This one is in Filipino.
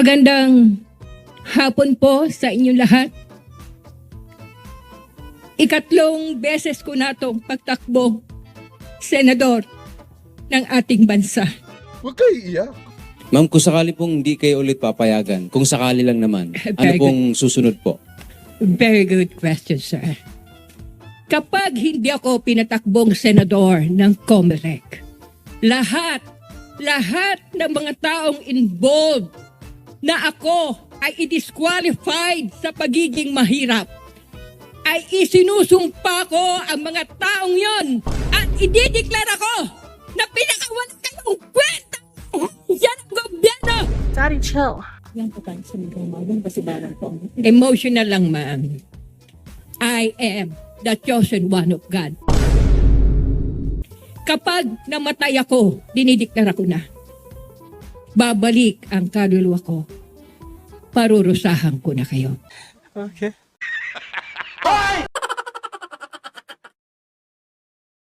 Magandang hapon po sa inyong lahat. Ikatlong beses ko na itong pagtakbo, senador ng ating bansa. Huwag kayo iiyak. Ma'am, kung sakali pong hindi kayo ulit papayagan, kung sakali lang naman, ano Very pong susunod po? Very good question, sir. Kapag hindi ako pinatakbong senador ng COMELEC, lahat ng mga taong involved na ako ay i-disqualified sa pagiging mahirap, ay isinusumpa ko ang mga taong yon at idideklara ko na pinakawalan kayong kwenta. Yan ang gobyerno! Daddy, chill. Emotional lang, ma'am. I am the chosen one of God. Kapag namatay ako, dinideklara ko na. Babalik ang kaluluwa ko. Parurusahan ko na kayo. Okay.